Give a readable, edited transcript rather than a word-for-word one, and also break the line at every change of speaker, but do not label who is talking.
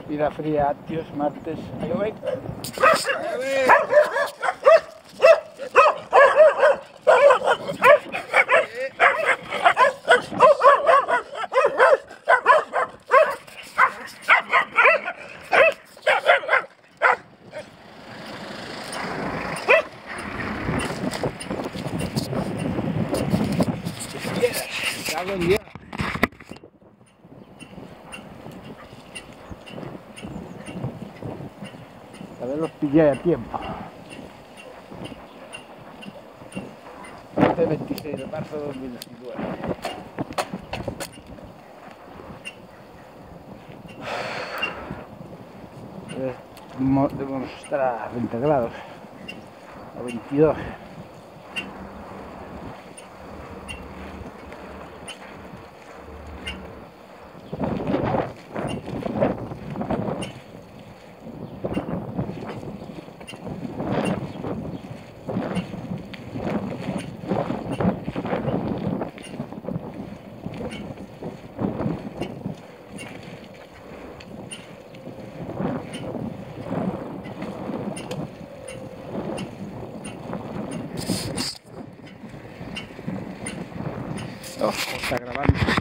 Respira fría, tíos, martes. Ahí voy. Cago en Dios. A ver, los pillé a tiempo. Este 26 de marzo de 2019. Debemos estar a 20 grados, a 22. Oh, está grabando.